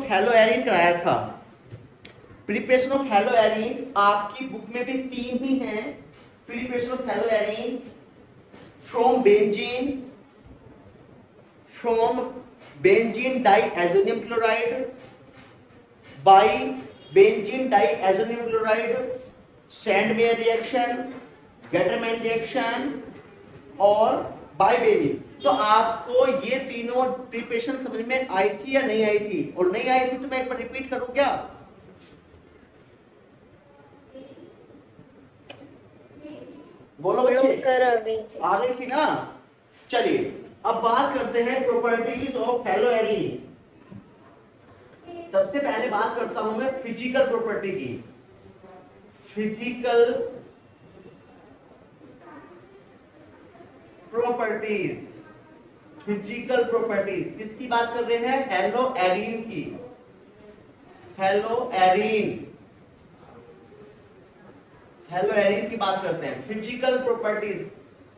Hello Erin कराया था। Preparation of haloarene आपकी बुक में भी 3 ही हैं। Preparation of haloarene from benzene, from benzene diazonium chloride, by benzene diazonium chloride, Sandmeyer reaction, Gattermann reaction और by benzene. तो आपको ये तीनों प्रिपरेशन समझ में आई थी या नहीं आई थी? और नहीं आई थी तो मैं एक बार रिपीट करूं क्या? बोलो बच्चे। सर आ गई थी। आ गई थी ना? चलिए अब बात करते हैं प्रॉपर्टीज ऑफ हेलो एरिन। सबसे पहले बात करता हूं मैं फिजिकल प्रॉपर्टी की। फिजिकल प्रॉपर्टीज, फिजिकल प्रॉपर्टीज किसकी बात कर रहे हैं? हेलो एरिन की। हेलो एरिन, हेलो एरिन की बात करते हैं। Physical properties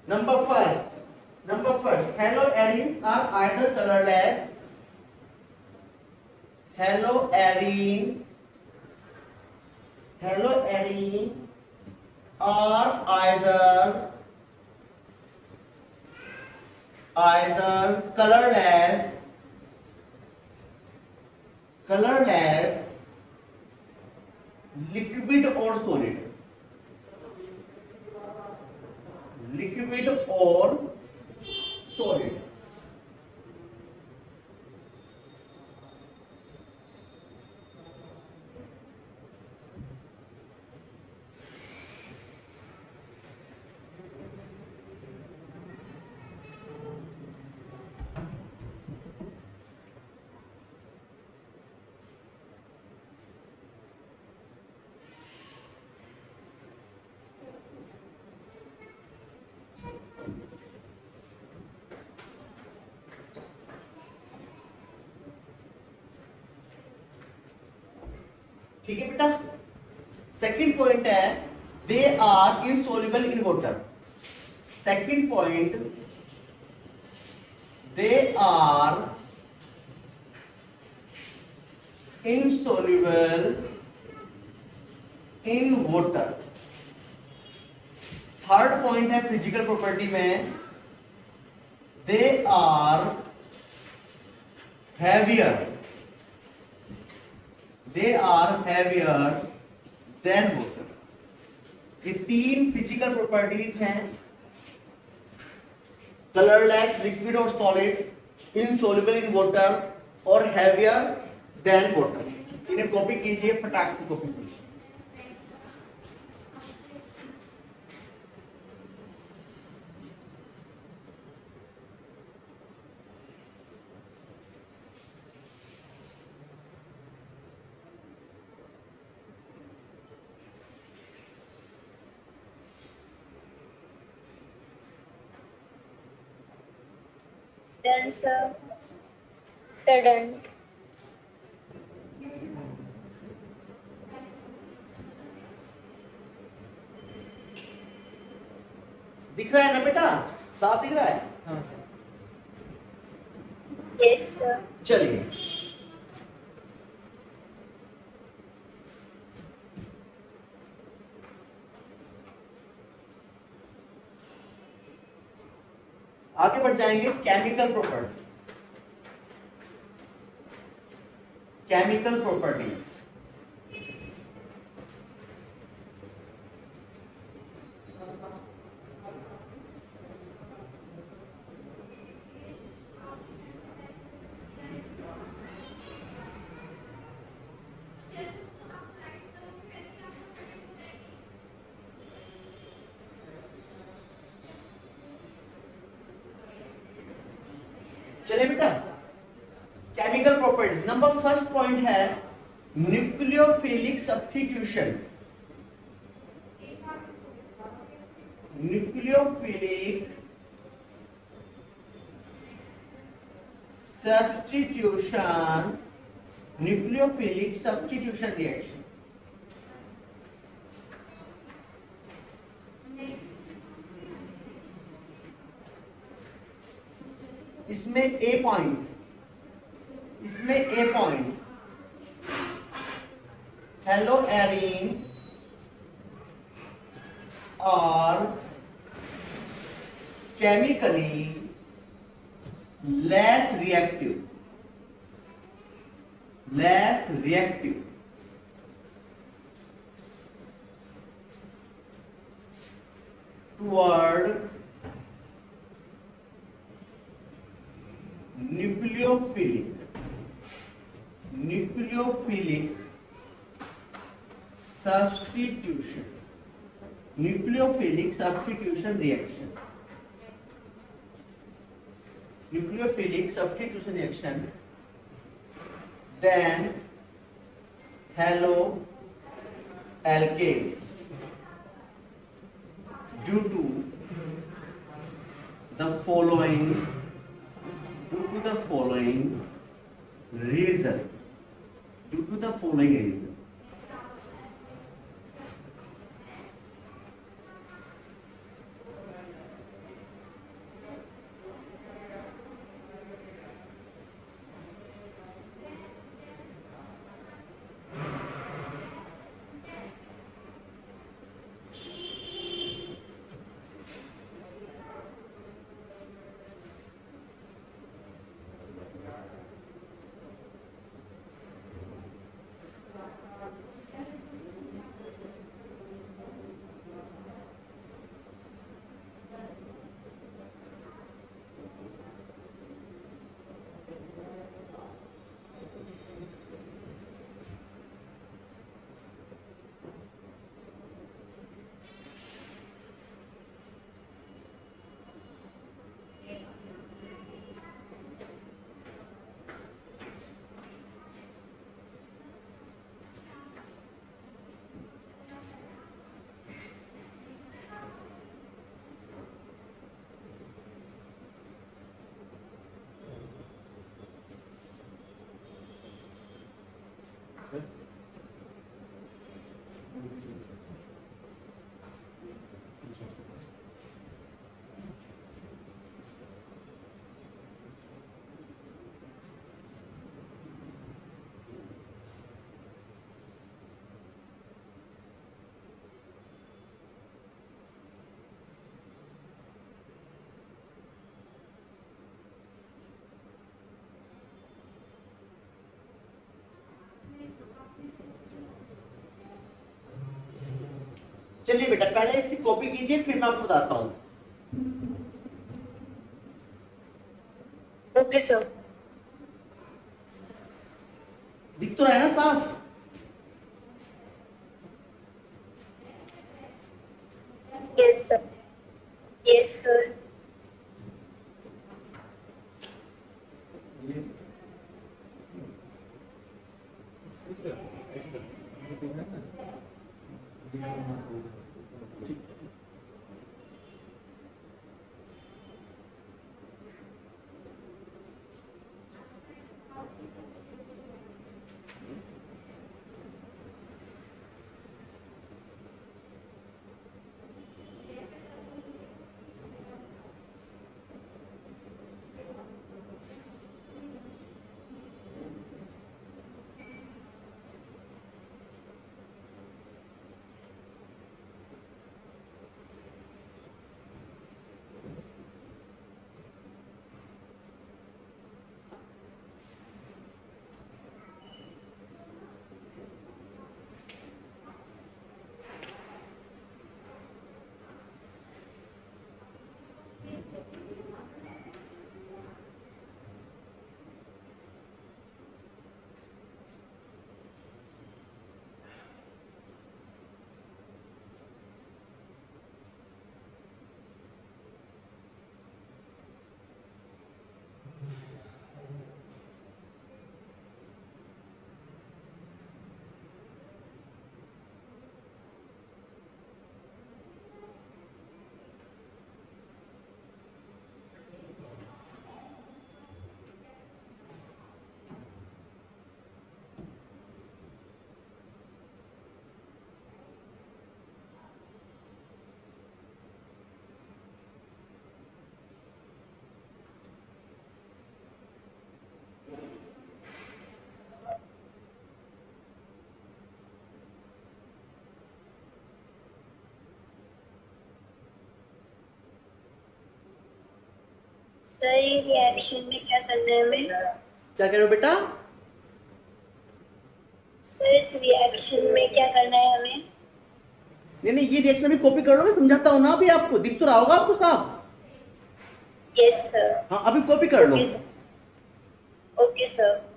number first haloarenes are either colourless. Haloarene are either colorless liquid or solid, liquid or solid। ठीक है बेटा। सेकंड पॉइंट है they are insoluble in water. Second point, they are insoluble in water. Third point है physical property में they are heavier, they are heavier than water। ये 3 physical properties हैं, colourless, liquid और solid, insoluble in water और heavier than water. इन्हें copy कीजिए, फटाक से कॉपी कीजिए। Done sir. Sir done. दिख रहा है ना बेटा? साफ दिख रहा है? हाँ यस सर। चलिए आगे बढ़ जाएंगे। Chemical property, chemical properties. चलिए बेटा, chemical properties number first point है nucleophilic substitution. Nucleophilic substitution, nucleophilic substitution reaction. इसमें a point are chemically less reactive toward nucleophilic substitution reaction. Nucleophilic substitution reaction than haloalkanes due to the following reason. चलिए बेटा पहले इसे copy कीजिए, फिर मैं आपको बताता हूं। Okay sir. दिख तो रहा है ना साफ? Yes sir. Yes sir. Sir ये रिएक्शन में क्या करना है हमें? क्या कह रहे हो बेटा? सर इस रिएक्शन में क्या करना है हमें? नहीं नहीं, ये रिएक्शन अभी कॉपी कर लो, मैं समझाता हूँ ना, अभी आपको दिख तो रहा होगा आपको साफ। Yes sir. हाँ अभी कॉपी कर लो। Okay sir. Okay sir.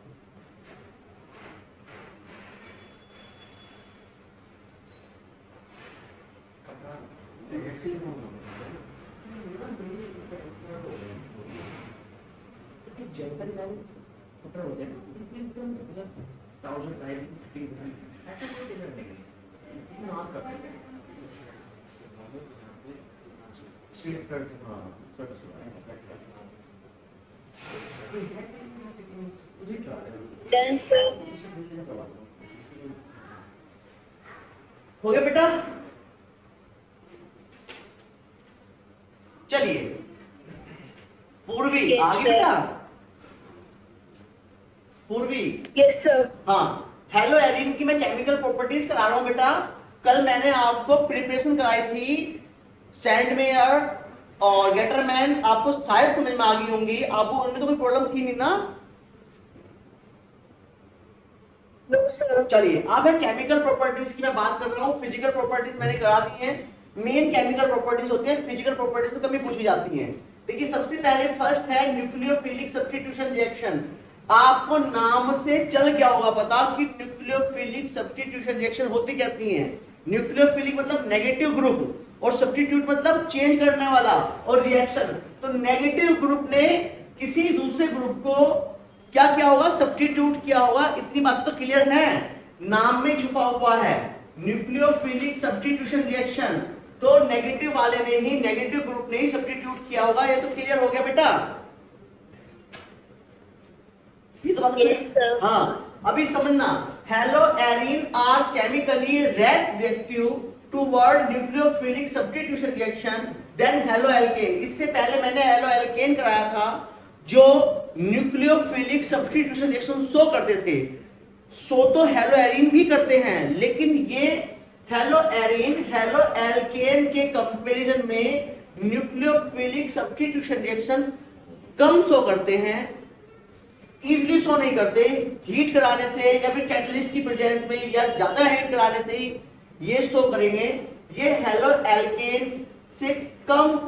Done sir. हो गया बेटा? चलिए पूर्वी Yes, आ गई sir. बेटा? पूर्वी, यस सर। हाँ हेलो एरिन की मैं केमिकल प्रॉपर्टीज करा रहा हूं बेटा। कल मैंने आपको प्रिपरेशन कराई थी सैंडमेयर और गेटरमैन, आपको शायद समझ में आ गई होंगी, आपको उनमें तो कोई प्रॉब्लम थी नहीं ना? No sir. चलिए अब है केमिकल प्रॉपर्टीज की मैं बात कर रहा हूँ। फिजिकल प्रॉपर्टीज मैंने करा दी हैं, मेन केमिकल प्रॉपर्टीज होती हैं, फिजिकल प्रॉपर्टीज तो कभी पूछी जाती हैं। देखिए सबसे पहले फर्स्ट है न्यूक्लियोफिलिक सब्स्टिट्यूशन रिएक्शन। आपको नाम से चल गया होगा पता कि न्यूक्लियोफिलिक सब्स्टिट्यूशन रिएक्शन होती कैसी है। न्यूक्लियोफिलिक मतलब नेगेटिव ग्रुप और सब्स्टिट्यूट मतलब चेंज करने वाला और रिएक्शन। तो नेगेटिव ग्रुप ने किसी दूसरे ग्रुप को क्या किया होगा? सब्स्टिट्यूट किया होगा। इतनी बातें तो क्लियर है, नाम में छुपा हुआ है न्यूक्लियोफिलिक सब्स्टिट्यूशन रिएक्शन। तो नेगेटिव वाले ने ही, नेगेटिव ग्रुप ने ही सब्स्टिट्यूट किया होगा। ये तो क्लियर हो गया बेटा? ये तो बात Yes, sir. हाँ अभी समझना, haloarene are chemically less reactive toward nucleophilic substitution reaction than haloalkane. इससे पहले मैंने हेलो एल्केन कराया था जो न्यूक्लियोफिलिक सब्स्टिट्यूशन रिएक्शन शो करते थे। शो तो हेलो एरिन भी करते हैं, लेकिन ये हेलो एरिन हेलो एल्केन के कंपैरिजन में न्यूक्लियोफिलिक सब्स्टिट्यूशन रिएक्शन कम शो करते हैं, इजीली शो नहीं करते। हीट कराने से या फिर कैटलिस्ट की प्रेजेंस में या ज्यादा हीट कराने से ही ये शो करेंगे। ये हेलो एल्केन से कम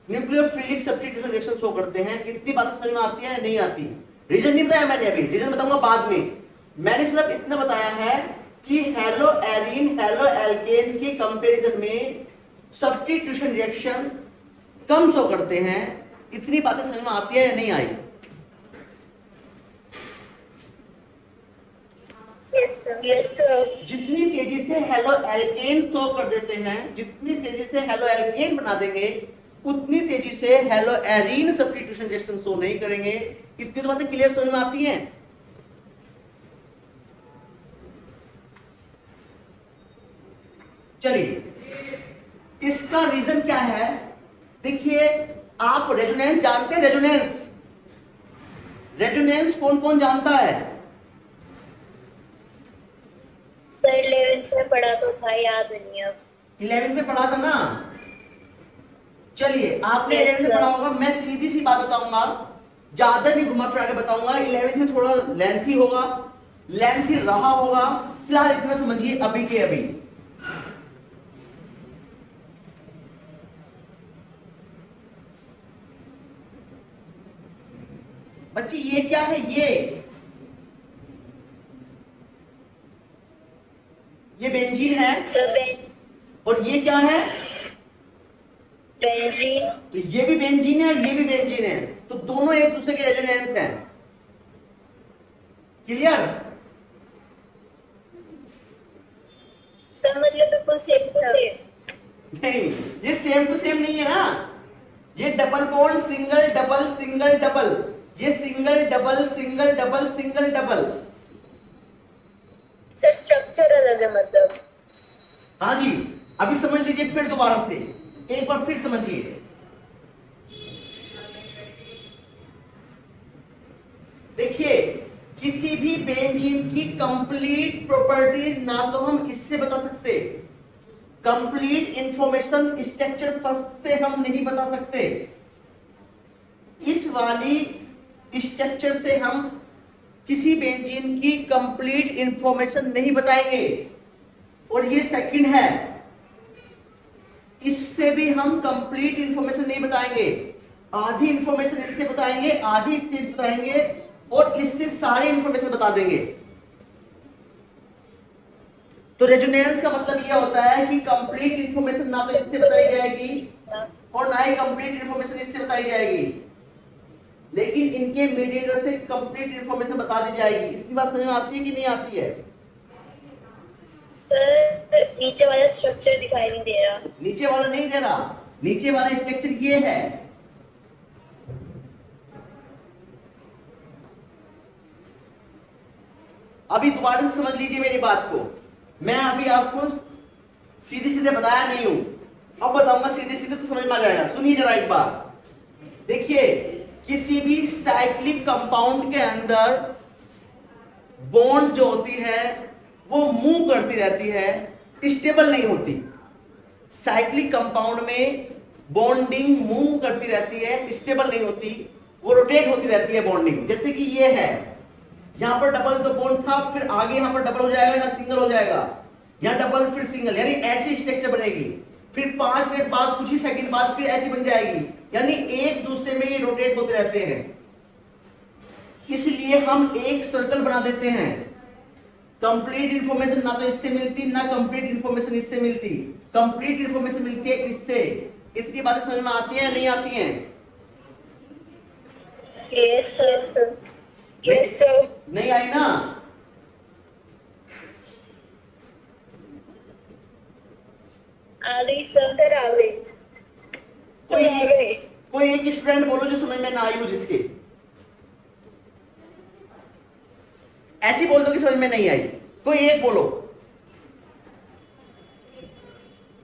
न्यूक्लियोफिलिक सब्स्टिट्यूशन रिएक्शन शो करते हैं। इतनी बातें समझ में आती है नहीं आती? रीजन नहीं बताया मैंने, अभी रीजन बताऊंगा बाद में। मैंने सिर्फ इतना बताया है कि हेलो एरिन हेलो एल्केन के कंपैरिजन में सब्स्टिट्यूशन रिएक्शन कम शो करते हैं। इतनी बातें समझ में आती है या नहीं आई? Yes sir. जितनी तेजी से हेलो एल्केन शो कर देते हैं, जितनी तेजी से हेलो एल्केन बना देंगे, उतनी तेजी से hello arene substitution reaction show नहीं करेंगे। इतनी तो बातें क्लियर समझ में आती हैं? चलिए इसका रीजन क्या है? देखिए आप रेजोनेंस जानते हैं? रेजोनेंस, रेजोनेंस कौन कौन जानता है? सर 11th में पढ़ा तो था, याद नहीं अब। 11th में पढ़ा था ना? चलिए आपने Yes, 11th में sir. पढ़ा होगा। मैं सीधी सी बात बताऊंगा, ज्यादा नहीं घुमा फिरा के बताऊंगा। 11th में थोड़ा लेंथी होगा, लेंथी रहा होगा। फिलहाल इतना समझिए अभी के अभी। बच्ची ये क्या है? ये बेंजीन है सर और ये क्या है? बेंजीन। तो ये भी बेंजीन है और ये भी बेंजीन है, तो दोनों एक दूसरे के रेजोनेंस हैं। क्लियर? सर मतलब बिल्कुल सेम। नहीं, ये सेम टू सेम नहीं है ना। ये double bond single double single double, ये single double single double single double. Sir structure अलग है मतलब। हाँ जी, अभी समझ लीजिए फिर दोबारा से, एक बार फिर समझिए। देखिए किसी भी बेंजीन की कंप्लीट प्रॉपर्टीज ना तो हम इससे बता सकते, कंप्लीट इंफॉर्मेशन स्ट्रक्चर फर्स्ट से हम नहीं बता सकते। इस वाली स्ट्रक्चर से हम किसी बेंजीन की कंप्लीट इंफॉर्मेशन नहीं बताएंगे। और ये सेकंड है, इससे भी हम कंप्लीट इंफॉर्मेशन नहीं बताएंगे, आधी इंफॉर्मेशन इससे बताएंगे, आधी इससे बताएंगे, और इससे सारी इंफॉर्मेशन बता देंगे। तो रेजोनेंस का मतलब यह होता है कि कंप्लीट इंफॉर्मेशन ना तो इससे बताई जाएगी और ना ही कंप्लीट इंफॉर्मेशन इससे बताई जाएगी, लेकिन इनके मीडिएटर से कंप्लीट इंफॉर्मेशन बता दी जाएगी। इतनी बात समझ में आती है कि नहीं आती है? सर नीचे वाला स्ट्रक्चर दिखाई नहीं दे रहा। नीचे वाला नहीं दे रहा, नीचे वाला स्ट्रक्चर ये है। अभी दोबारा से समझ लीजिए मेरी बात को। मैं अभी आपको सीधे सीधे बताया नहीं हूं, अब बताऊंगा सीधे सीधे तो समझ में आ जाएगा। सुनिए जरा एक बार, देखिए किसी भी साइक्लिक कंपाउंड के अंदर बॉन्ड जो होती है वो मूव करती रहती है, स्टेबल नहीं होती। साइक्लिक कंपाउंड में बॉन्डिंग मूव करती रहती है, स्टेबल नहीं होती, वो रोटेट होती रहती है बॉन्डिंग। जैसे कि ये है, यहां पर डबल तो बॉन्ड था, फिर आगे यहां पर डबल हो जाएगा, यहां सिंगल हो जाएगा, यहां डबल फिर सिंगल, यानी ऐसी स्ट्रक्चर बनेगी। फिर 5 मिनट बाद, कुछ ही सेकंड बाद फिर ऐसी बन जाएगी, यानी एक दूसरे में ये रोटेट होते रहते हैं। इसलिए हम एक सर्कल बना देते हैं। कंप्लीट इंफॉर्मेशन ना तो इससे मिलती, ना कंप्लीट इंफॉर्मेशन इससे मिलती, कंप्लीट इंफॉर्मेशन मिलती है इससे। इतनी बातें समझ में आती हैं नहीं आती हैं? Yes sir. Yes sir. नहीं आई ना? आ गई सर, आ गई। कोई एक स्टूडेंट बोलो जो समझ में ना आई हो, जिसके ऐसी बोल दो कि समझ में नहीं आई। कोई एक बोलो।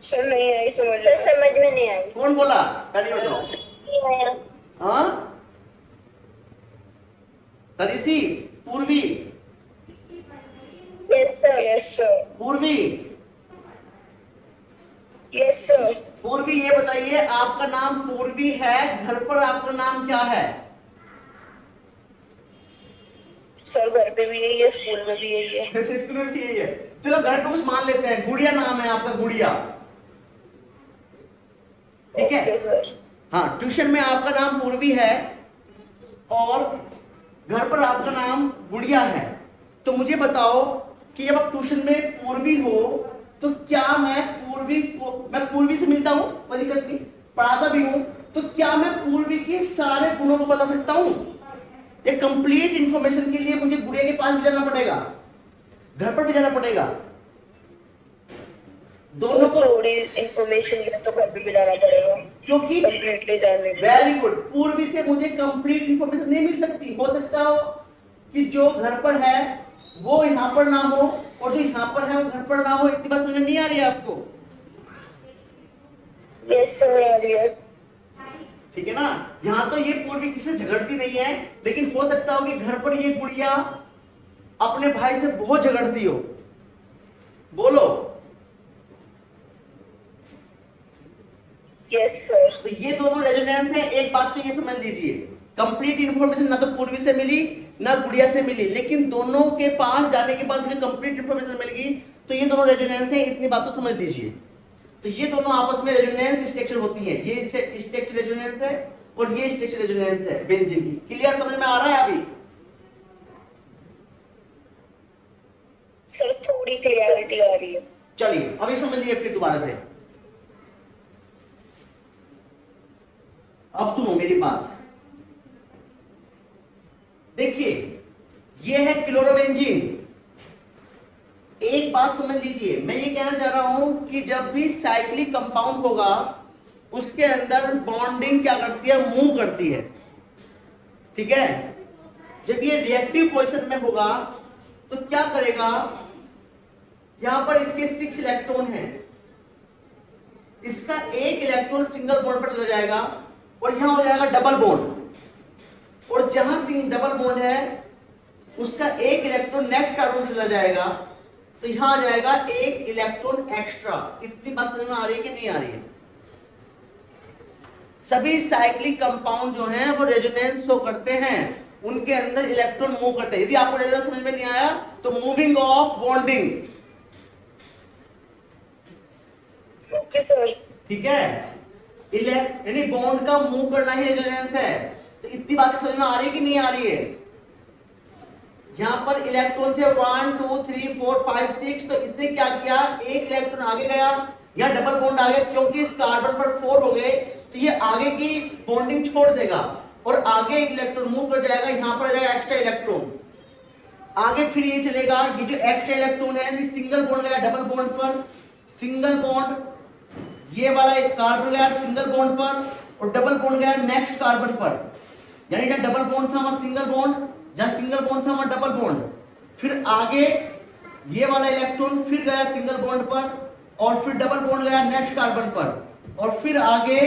सर नहीं आई समझ में। समझ में नहीं आई। कौन बोला? पहले बताओ। हाँ तरीसी, पूर्वी। Yes sir. Yes sir. पूर्वी, यस सर। पूर्वी ये बताइए, आपका नाम पूर्वी है, घर पर आपका नाम क्या है? सर घर पे भी यही है, स्कूल में भी यही है। स्कूल में भी यही है। चलो घर पे कुछ मान लेते हैं, गुड़िया नाम है आपका, गुड़िया, ठीक है सर। हाँ, ट्यूशन में आपका नाम पूर्वी है और घर पर आपका नाम गुड़िया है। तो मुझे बताओ कि जब आप ट्यूशन में पूर्वी हो तो क्या मैं पूर्वी से मिलता हूं, कोई दिक्कत नहीं, पढ़ाता भी हूं, तो क्या मैं पूर्वी के सारे गुणों को बता सकता हूं? ये कंप्लीट इंफॉर्मेशन के लिए मुझे गुड़िया के पास भी जाना पड़ेगा, घर पर भी जाना पड़ेगा, दोनों को थोड़ी इंफॉर्मेशन के लिए तो घर पे भी जाना पड़ेगा, क्योंकि कंप्लीटली जानने के लिए। Very good. पूर्वी से मुझे कंप्लीट इंफॉर्मेशन नहीं मिल सकती। हो सकता हो कि जो घर पर है वो यहां पर ना हो और जो यहां पर है वो घर पर ना हो। इतनी बात समझ में नहीं आ रही है आपको? यस सर आ रही है। ठीक है ना? यहां तो ये पूर्वी किसी से झगड़ती नहीं है, लेकिन हो सकता हो कि घर पर ये गुड़िया अपने भाई से बहुत झगड़ती हो। बोलो। Yes sir. तो ये दोनों रेजोनेंस है। एक बात तो ये समझ लीजिए, कंप्लीट इंफॉर्मेशन ना तो पूर्वी से मिली ना गुड़िया से मिली, लेकिन दोनों के पास जाने के बाद मुझे कंप्लीट इंफॉर्मेशन मिल गई। तो ये दोनों रेजोनेंस है। इतनी बात तो समझ लीजिए। तो ये दोनों आपस में रेजोनेंस स्ट्रक्चर होती है। ये स्ट्रक्चर रेजोनेंस है और ये स्ट्रक्चर रेजोनेंस है बेंजीन की। क्लियर समझ में आ रहा है अभी? सर थोड़ी क्लियरिटी आ रही है। चलिए अभी समझ लिए फिर दोबारा से। अब सुनो मेरी बात। देखिए ये है क्लोरोबेंजीन। एक बात समझ लीजिए, मैं ये कहना चाह रहा हूं कि जब भी साइक्लिक कंपाउंड होगा उसके अंदर बॉन्डिंग क्या करती है? मूव करती है, ठीक है। जब ये रिएक्टिव पोजीशन में होगा तो क्या करेगा? यहां पर इसके 6 इलेक्ट्रॉन हैं, इसका एक इलेक्ट्रॉन सिंगल बॉन्ड पर चला जाएगा और यहां हो जाएगा डबल बॉन्ड, और जहां डबल बॉन्ड है उसका एक इलेक्ट्रॉन नेक्स्ट कार्बन चला जाएगा, तो यहां आ जाएगा एक इलेक्ट्रॉन एक्स्ट्रा। इतनी बात समझ में आ रही है कि नहीं आ रही है? सभी साइक्लिक कंपाउंड जो हैं वो रेजोनेंस शो करते हैं, उनके अंदर इलेक्ट्रॉन मूव करते हैं। यदि आपको रेजोनेंस समझ में नहीं आया तो moving of bonding, okay sir. ठीक है, यानी बॉन्ड का मूव करना ही रेजोनेंस है। तो इतनी बातें समझ में आ रही है कि नहीं आ रही है? यहां पर इलेक्ट्रॉन थे 1 2 3 4 5 6, तो इसने क्या किया, एक इलेक्ट्रॉन आगे गया, यहां डबल बॉन्ड आ गया, क्योंकि इस कार्बन पर 4 हो गए तो ये आगे की बॉन्डिंग छोड़ देगा और आगे एक इलेक्ट्रॉन मूव कर जाएगा, यहां पर आ जाएगा एक्स्ट्रा इलेक्ट्रॉन आगे, फिर ये चलेगा, ये जो एक्स्ट्रा इलेक्ट्रॉन है ये सिंगल बॉन्ड गया डबल बॉन्ड पर, सिंगल बॉन्ड, ये वाला एक कार्बन गया सिंगल बॉन्ड पर और डबल बॉन्ड गया नेक्स्ट कार्बन पर, यानी जहां डबल बॉन्ड था वहां सिंगल बॉन्ड, जहां सिंगल बॉन्ड था वहां डबल बॉन्ड, फिर आगे ये वाला इलेक्ट्रॉन फिर गया सिंगल बॉन्ड पर और फिर डबल बॉन्ड गया नेक्स्ट कार्बन पर और फिर आगे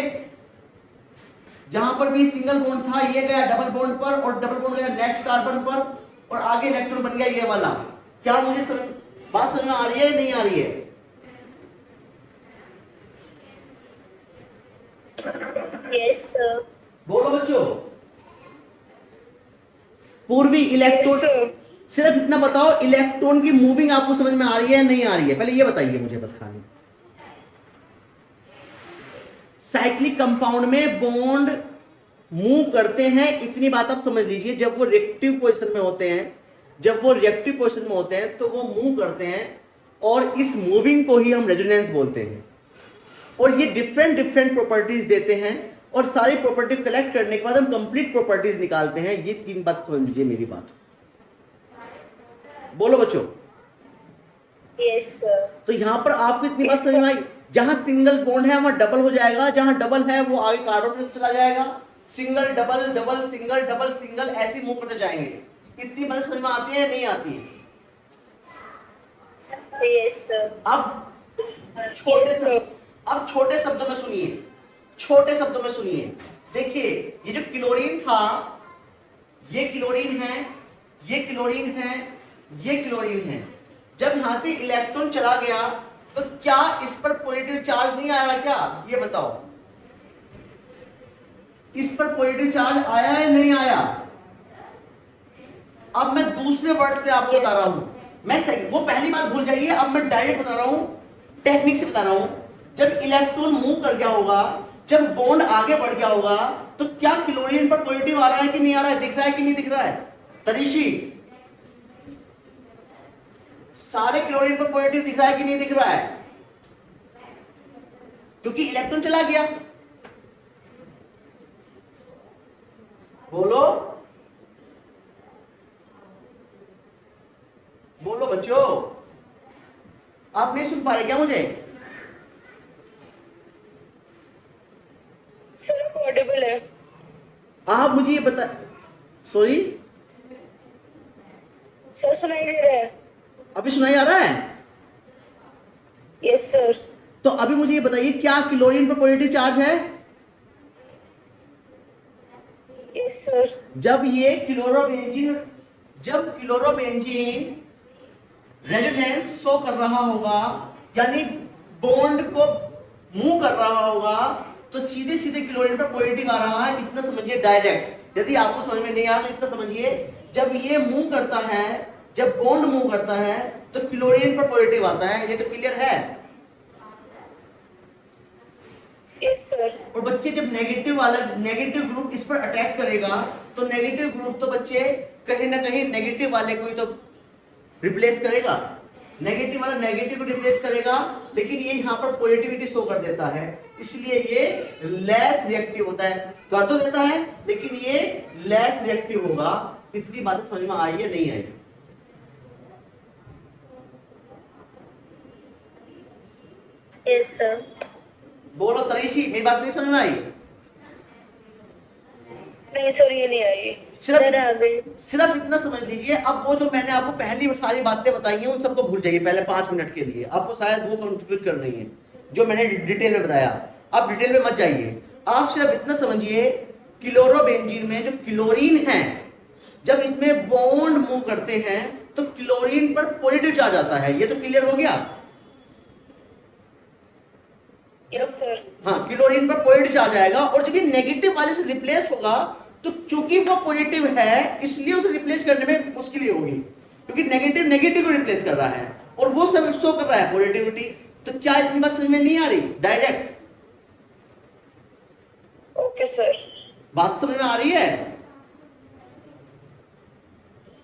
जहां पर भी सिंगल बॉन्ड था ये गया डबल बॉन्ड पर और डबल बॉन्ड गया नेक्स्ट कार्बन पर और आगे इलेक्ट्रॉन बन गया ये वाला। क्या मुझे बात समझ में आ रही है नहीं आ रही है? Yes sir. बोलो बच्चों। पूर्वी इलेक्ट्रॉन, सिर्फ इतना बताओ इलेक्ट्रॉन की मूविंग आपको समझ में आ रही है नहीं आ रही है, पहले ये बताइए मुझे बस खाली। साइक्लिक कंपाउंड में बॉन्ड मूव करते हैं, इतनी बात आप समझ लीजिए। जब वो रिएक्टिव पोजीशन में होते हैं, जब वो रिएक्टिव पोजीशन में होते हैं तो वो मूव करते हैं और इस मूविंग को ही हम रेजोनेंस बोलते हैं। और ये डिफरेंट डिफरेंट प्रॉपर्टीज देते हैं और सारी प्रॉपर्टी कलेक्ट करने के बाद हम कंप्लीट प्रॉपर्टीज निकालते हैं। ये 3 बात समझ लीजिए मेरी बात। बोलो बच्चों। Yes sir. तो यहां पर आपको इतनी बात समझ में आई, जहां सिंगल बॉन्ड है वहां डबल हो जाएगा, जहां डबल है वो आगे कार्बन में चला जाएगा, single double double single double single ऐसे मूव करते जाएंगे। इतनी बात समझ में आती है नहीं आती है? Yes sir. अब छोटे शब्दों में सुनिए, छोटे शब्दों में सुनिए। देखिए ये जो क्लोरीन था, ये क्लोरीन है, ये क्लोरीन है, ये क्लोरीन है। जब यहां से इलेक्ट्रॉन चला गया तो क्या इस पर पॉजिटिव चार्ज नहीं आया क्या? ये बताओ, इस पर पॉजिटिव चार्ज आया है नहीं आया? अब मैं दूसरे वर्ड्स पे आपको बता रहा हूं, वो पहली बात भूल जाइए, अब मैं डायरेक्ट बता रहा हूं, टेक्निक से बता रहा हूं। जब इलेक्ट्रॉन मूव कर गया होगा, जब बॉन्ड आगे बढ़ गया होगा, तो क्या क्लोरीन पर पॉजिटिव आ रहा है कि नहीं आ रहा है? दिख रहा है कि नहीं दिख रहा है? तरीशी, सारे क्लोरीन पर पॉजिटिव दिख रहा है कि नहीं दिख रहा है? क्योंकि इलेक्ट्रॉन चला गया। बोलो बोलो बच्चों, आप नहीं सुन पा रहे क्या मुझे? सर ऑडिबल है। आप मुझे ये बता, सॉरी सर सुनाई दे रहा है। अभी सुनाई आ रहा है? Yes sir. तो अभी मुझे ये बताइए क्या क्लोरीन पर पॉजिटिव चार्ज है? Yes sir. जब ये क्लोरोबेंजीन, जब क्लोरोबेंजीन रेजोनेंस शो कर रहा होगा, यानी बॉन्ड को मूव कर रहा होगा, तो सीधे सीधे क्लोरीन पर पॉजिटिव आ रहा है। इतना समझिए डायरेक्ट। यदि आपको समझ में नहीं आ रहा तो इतना समझिए, जब ये मूव करता है, जब बॉन्ड मूव करता है तो क्लोरीन पर पॉजिटिव आता है। ये तो क्लियर है? Yes sir. और बच्चे जब नेगेटिव वाला, नेगेटिव ग्रुप इस पर अटैक करेगा तो नेगेटिव ग्रुप तो बच्चे कहीं ना कहीं नेगेटिव वाले को ही तो रिप्लेस करेगा, नेगेटिव वाला नेगेटिव को रिप्लेस करेगा, लेकिन ये यहाँ पर पॉजिटिविटी शो कर देता है, इसलिए ये लेस रिएक्टिव होता है। कर तो देता है लेकिन ये लेस रिएक्टिव होगा। इतनी बातें समझ में आई है नहीं आई? Yes sir. बोलो तरीशी, मेरी बात नहीं समझ में आई? नहीं सर ये नहीं आई। सिर्फ इतना समझ लीजिए। अब वो जो मैंने आपको पहली सारी बातें बताई हैं उन सबको भूल जाइए पहले 5 मिनट के लिए। आपको शायद वो कंफ्यूज कर रही है जो मैंने डिटेल में बताया। आप डिटेल में मत जाइए, आप सिर्फ इतना समझिए क्लोरोबेंजीन में जो क्लोरीन है, जब इसमें बॉन्ड मूव करते हैं तो क्लोरीन पर पॉजिटिव चार्ज आता है। ये तो क्लियर हो गया? Yes sir. हाँ, क्लोरीन पर पॉजिटिव चार्ज आएगा, और जब ये नेगेटिव वाले से रिप्लेस होगा तो चूंकि वो पॉजिटिव है इसलिए उसे रिप्लेस करने में मुश्किल होगी, क्योंकि नेगेटिव नेगेटिव को रिप्लेस कर रहा है और वो सब शो कर रहा है पॉजिटिविटी। तो क्या इतनी बात समझ में नहीं आ रही? Direct okay sir. बात समझ में आ रही है?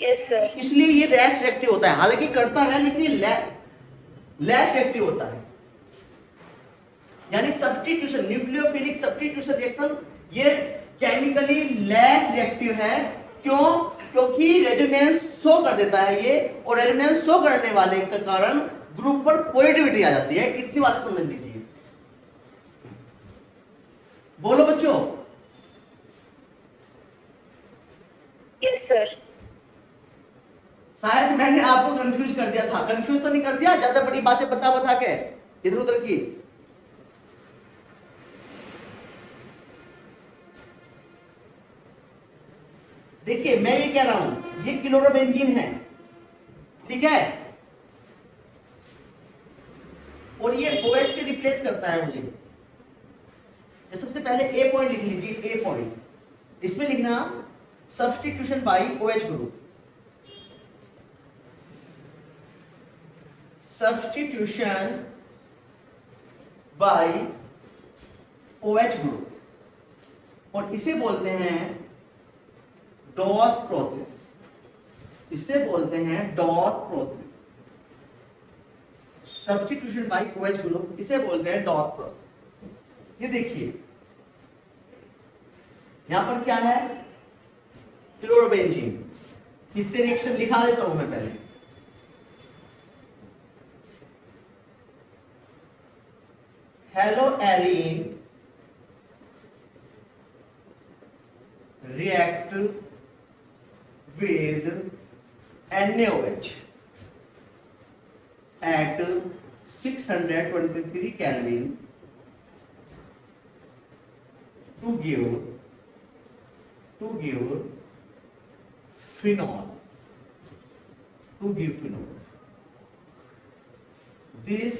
Yes sir. इसलिए ये लेस रिएक्टिव होता है, हालांकि करता है लेकिन ये लेस रिएक्टिव होता है। यानी सब्स्टिट्यूशन, न्यूक्लियोफिलिक सब्स्टिट्यूशन रिएक्शन ये केमिकली लेस रिएक्टिव है। क्यों? क्योंकि रेजोनेंस शो कर देता है ये, और रेजोनेंस शो करने वाले के कारण ग्रुप पर पॉजिटिविटी आ जाती है। इतनी बात समझ लीजिए। बोलो बच्चों। Yes sir. शायद मैंने आपको कंफ्यूज कर दिया था। कंफ्यूज तो नहीं कर दिया ज्यादा बड़ी बातें बता बता के इधर उधर की? देखिए मैं ये कह रहा हूं, ये क्लोरोबेंजीन है, ठीक है, और ये OH से रिप्लेस करता है मुझे। तो सबसे पहले ए पॉइंट लिख लीजिए, ए पॉइंट। इसमें लिखना substitution by OH group, substitution by OH group, और इसे बोलते हैं डॉस प्रोसेस। इसे बोलते हैं Dow's process. Substitution by OH group, इसे बोलते हैं डॉस प्रोसेस। ये देखिए यहां पर क्या है? क्लोरोबेंजीन। इससे रिएक्शन लिखा देता हूं मैं पहले। Haloarene react with NaOH at 623 Kelvin to give phenol. This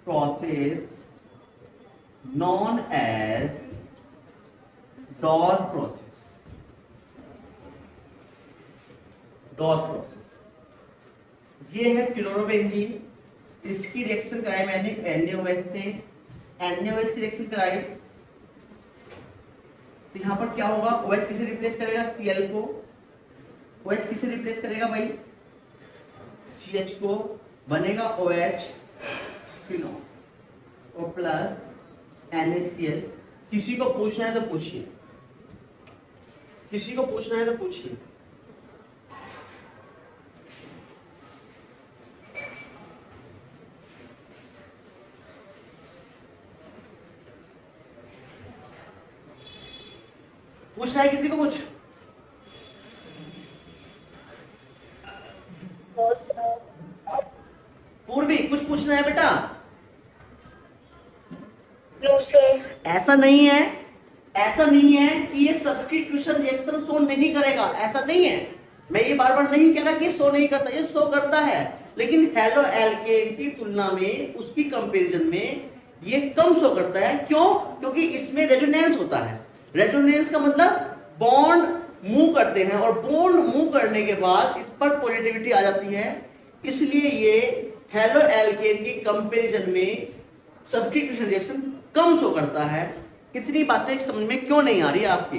process known as Dow's process. ये है क्लोरोबेंजीन। इसकी रिएक्शन कराई मैंने NaOH से। NaOH से रिएक्शन कराई तो यहां पर क्या होगा? OH किसे रिप्लेस करेगा? Cl को। OH किसे रिप्लेस करेगा भाई? CH को। बनेगा OH फिनॉल और प्लस NaCl। किसी को पूछना है तो पूछिए, किसी को पूछना है तो पूछिए। पूछना है किसी को कुछ? No sir. पूर्वी कुछ पूछना है बेटा? No sir. ऐसा नहीं है, ऐसा नहीं है कि ये सब्स्टिट्यूशन रिएक्शन शो नहीं करेगा, ऐसा नहीं है। मैं ये बार बार नहीं कह रहा कि शो नहीं करता, ये शो करता है, लेकिन हेलो एल्केन की तुलना में, उसकी कंपैरिजन में ये कम शो करता है। क्यों? क्योंकि इसमें रेजोनेंस होता है। रेजोनेंस का मतलब बॉन्ड मूव करते हैं, और बॉन्ड मूव करने के बाद इस पर पॉजिटिविटी आ जाती है, इसलिए ये हेलो एल्केन की कंपैरिजन में सब्स्टिट्यूशन रिएक्शन कम शो करता है। इतनी बातें समझ में क्यों नहीं आ रही आपकी?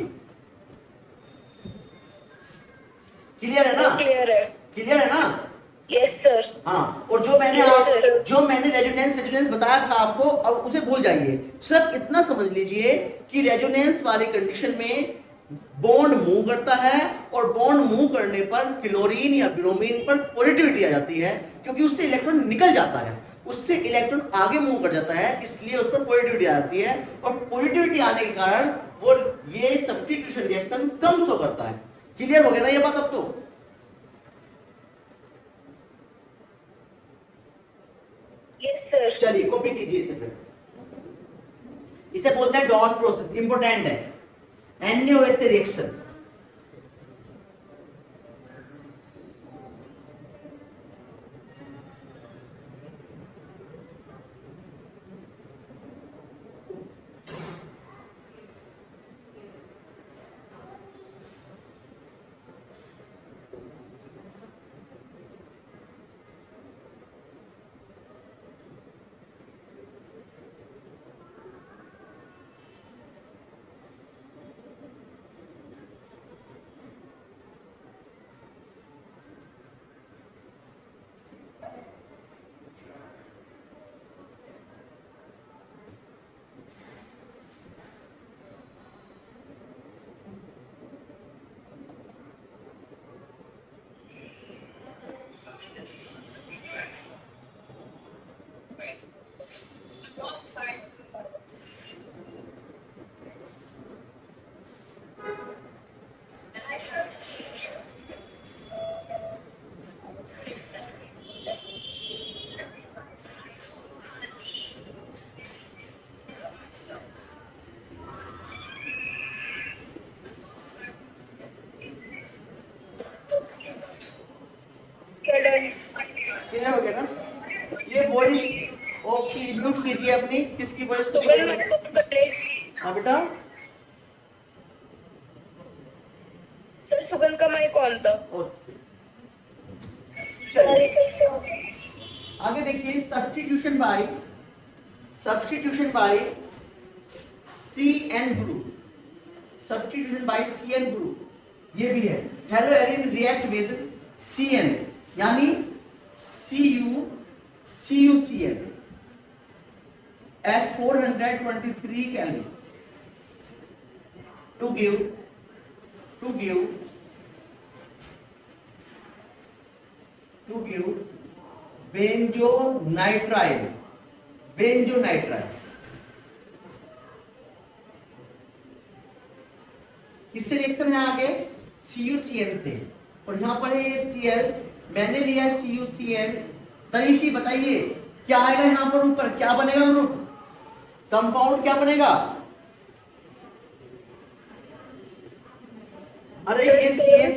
क्लियर है ना? क्लियर है। क्लियर है ना? Yes sir. हाँ, और जो मैंने Yes, sir. जो मैंने रेजोनेंस बताया था आपको, अब उसे भूल जाइए। सिर्फ इतना समझ लीजिए कि रेजोनेंस वाली कंडीशन में बॉन्ड मूव करता है, और बॉन्ड मूव करने पर क्लोरीन या ब्रोमीन पर पॉजिटिविटी आ जाती है, क्योंकि उससे इलेक्ट्रॉन निकल जाता है, उससे इलेक्ट्रॉन आगे मूव कर जाता है, इसलिए उस पर पॉजिटिविटी आ जाती है, और पॉजिटिविटी आने के कारण वो ये सब्स्टिट्यूशन रिएक्शन कम शो करता है। क्लियर हो गया ना ये बात अब तो? Yes sir. चलिए कॉपी कीजिए इसे फिर। इसे बोलते हैं डॉस प्रोसेस, इंपोर्टेंट है। NaOH से रिएक्शन, डन। क्लियर हो गया ना? ये वॉइस ऑफ की म्यूट कीजिए अपनी, किसकी वॉइस को? सुगन मत कुछ कर ले। हाँ बेटा, सर सुगन का माइक ऑन था। चलिए आगे देखिए, substitution by C N group, substitution by C N group ये भी है। Haloarene react with C N, यानी CuCN at 423 Kelvin to give benzonitrile। किससे रिएक्शन है आगे? CuCN से, और यहां पर है ये Cl, मैंने लिया CuCN। तनीशी बताइए क्या आएगा यहां पर ऊपर, क्या बनेगा ग्रुप, कंपाउंड क्या बनेगा? अरे ये Cn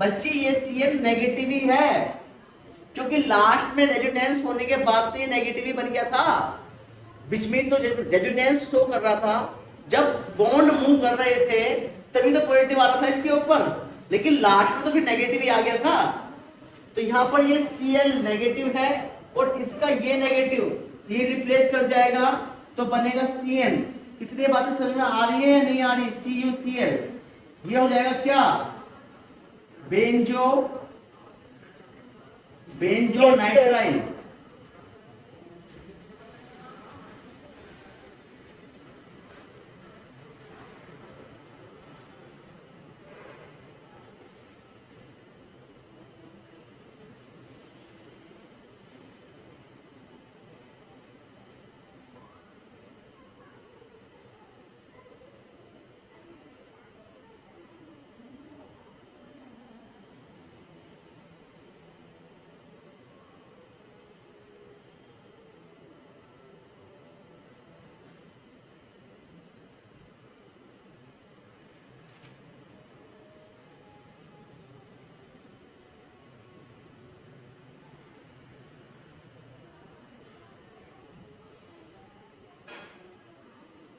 बच्चे, ये Cn नेगेटिव ही है, क्योंकि लास्ट में रेजोनेंस होने के बाद तो ये नेगेटिव ही बन गया था। बीच में तो रेजोनेंस शो कर रहा था, जब बॉन्ड मूव कर रहे थे तभी तो पॉजिटिव आ रहा था इसके ऊपर, लेकिन लास्ट में तो फिर नेगेटिव ही आ गया था। तो यहां पर ये Cl नेगेटिव है और इसका ये नेगेटिव ये रिप्लेस कर जाएगा तो बनेगा Cn। इतनी बातें समझ में आ रही है या नहीं आ रही? CuCl ये हो जाएगा क्या? बेंजोनाइट्राइल।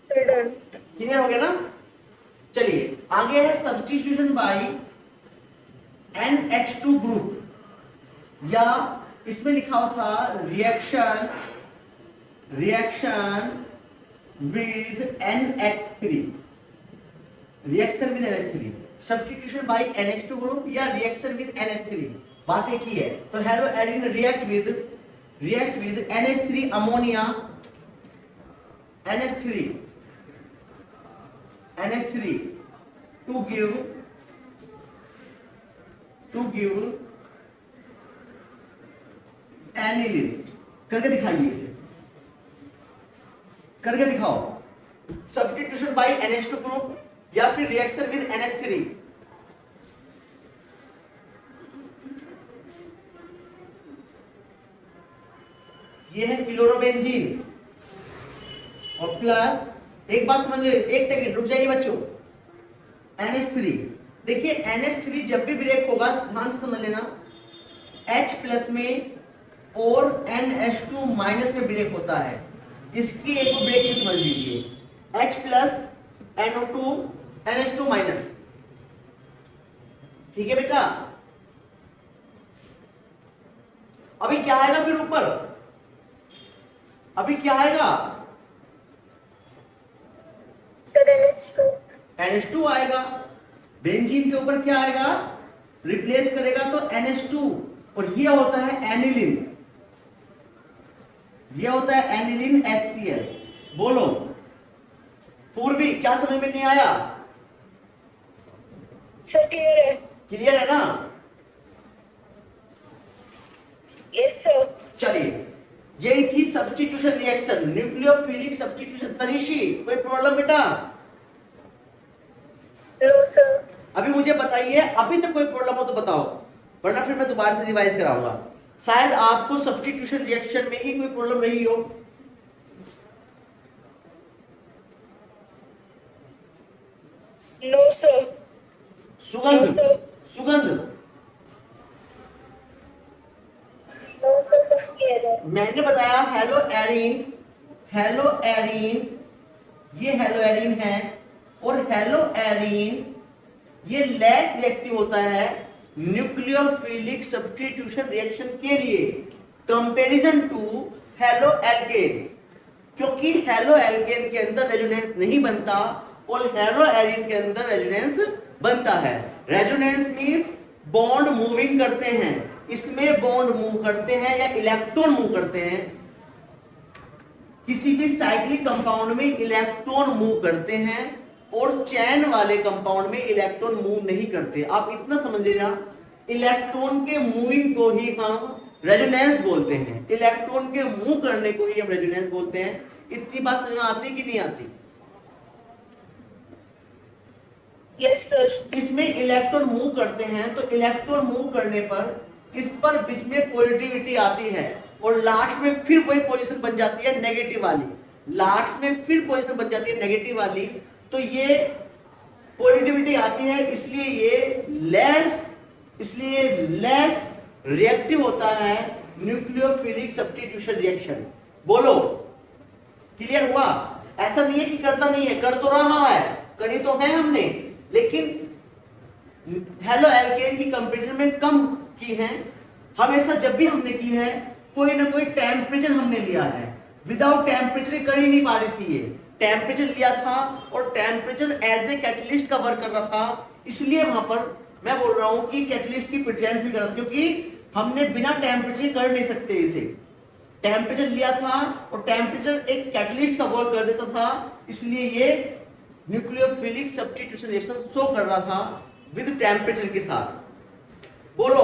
Sir done. क्लियर हो गया ना? चलिए आगे है सब्स्टिट्यूशन बाय NH2 ग्रुप, या इसमें लिखा हुआ था reaction with NH3, substitution by NH2 group या रिएक्शन विद NH3, बात एक ही है। तो haloarene react with NH3 ammonia, NH3 to give aniline। करके दिखाइए, इसे करके दिखाओ। सब्स्टिट्यूशन बाय NH2 ग्रुप या फिर रिएक्शन विद NH3। ये है क्लोरोबेंजीन और प्लस, एक बात समझ लो, एक सेकंड रुक जाइए बच्चों। NH3 देखिए, NH3 जब भी ब्रेक होगा ध्यान से समझ लेना, H प्लस में और NH2 माइनस में ब्रेक होता है। इसकी एक ब्रेक की समझ लीजिए, H plus NO2 NH2 minus, ठीक है बेटा? अभी क्या आएगा फिर ऊपर? अभी क्या आएगा? सर NH2 आएगा। बेंजीन के ऊपर क्या आएगा? रिप्लेस करेगा तो NH2, और ये होता है एनिलीन, ये होता है एनिलीन HCl। बोलो पूर्वी, क्या समझ में नहीं आया? सर क्लियर है? क्लियर है ना? Yes sir. चलिए यही थी substitution reaction. Reaction nucleophilic substitution. Tanishi कोई प्रॉब्लम बेटा? No sir. अभी मुझे बताइए, अभी तक कोई प्रॉब्लम हो तो बताओ, वरना फिर मैं दोबारा से रिवाइज कराऊंगा। शायद आपको सब्स्टिट्यूशन रिएक्शन में ही कोई प्रॉब्लम रही हो। No sir. Sugandh, No, sir. Sugandh, no sir, सब क्लियर है। मैंने बताया हेलो एरीन, हेलो एरीन, ये हेलो एरीन है, और हेलो एरीन ये लेस रिएक्टिव होता है न्यूक्लियोफिलिक सब्स्टिट्यूशन रिएक्शन के लिए कंपैरिजन टू हेलो एल्केन, क्योंकि हेलो एल्केन के अंदर रेजोनेंस नहीं बनता और हेलो एरीन के अंदर रेजोनेंस बनता है। रेजोनेंस मींस बॉन्ड मूविंग करते हैं, इसमें बॉन्ड मूव करते हैं या इलेक्ट्रॉन मूव करते हैं। किसी भी साइक्लिक कंपाउंड में इलेक्ट्रॉन मूव करते हैं और चैन वाले कंपाउंड में इलेक्ट्रॉन मूव नहीं करते। आप इतना समझ लेना, इलेक्ट्रॉन के मूविंग को ही हम रेजोनेंस बोलते हैं, इलेक्ट्रॉन के मूव करने को ही हम रेजोनेंस बोलते हैं। इतनी बात समझ में आती कि नहीं आती? Yes sir. इसमें इलेक्ट्रॉन मूव करते हैं तो इलेक्ट्रॉन मूव करने पर इस पर बीच में पॉजिटिविटी आती है और लास्ट में फिर वही पोजीशन बन जाती है नेगेटिव वाली। लास्ट में फिर पोजीशन बन जाती है नेगेटिव वाली, तो ये पॉजिटिविटी आती है, इसलिए लेस रिएक्टिव होता है न्यूक्लियोफिलिक सब्स्टिट्यूशन रिएक्शन। बोलो, क्लियर हुआ? ऐसा नहीं है कि करता नहीं है, कर तो रहा है, करी तो है हमने, लेकिन हेलो एल्केन की कंपैरिजन में कम की है। हमेशा जब भी हमने की है कोई ना कोई टेम्परेचर हमने लिया है, विदाउट टेम्परेचर कर ही नहीं पा रही थी। ये टेम्परेचर लिया था और टेम्परेचर एज ए कैटलिस्ट का वर्क कर रहा था, इसलिए वहां पर मैं बोल रहा हूं कि कैटलिस्ट की प्रेजेंस भी कर रहा था, क्योंकि हमने बिना टेम्परेचर कर नहीं सकते इसे। टेम्परेचर लिया था और टेम्परेचर एक कैटलिस्ट का वर्क कर देता था, इसलिए ये न्यूक्लियोफिलिक सब्स्टिट्यूशन रिएक्शन शो कर रहा था विद टेम्परेचर के साथ। बोलो,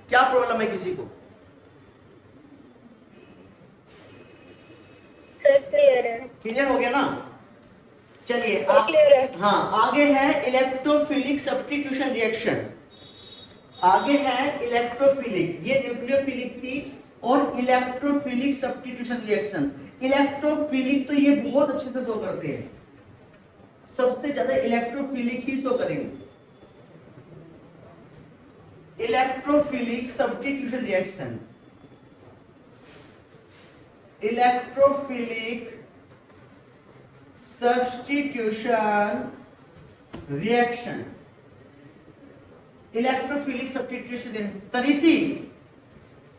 क्या प्रॉब्लम है किसी को? सर क्लियर है। क्लियर हो गया ना? चलिए सर क्लियर है। हाँ, आगे है इलेक्ट्रोफिलिक सब्स्टिट्यूशन रिएक्शन। आगे है इलेक्ट्रोफिलिक, ये न्यूक्लियोफिलिक थी, और इलेक्ट्रोफिलिक सब्स्टिट्यूशन रिएक्शन। इलेक्ट्रोफिलिक तो ये बहुत अच्छे से शो करते हैं, सबसे ज्यादा इलेक्ट्रोफिलिक ही शो करेंगे। Electrophilic substitution reaction, electrophilic substitution reaction, electrophilic substitution. तरीसी,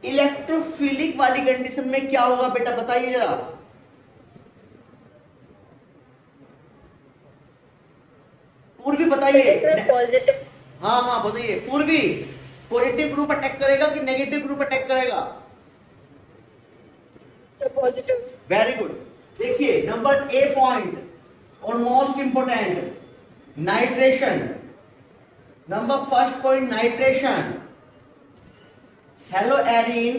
इलेक्ट्रोफिलिक वाली कंडीशन में क्या होगा बेटा, बताइए जरा। पूर्वी बताइए। इसमें पॉजिटिव। हाँ हाँ बताइए पूर्वी, पॉजिटिव ग्रुप अटैक करेगा कि नेगेटिव ग्रुप अटैक करेगा? Sir positive. Very good. देखिए नंबर ए पॉइंट और most important, nitration. Number first point nitration. Hello arene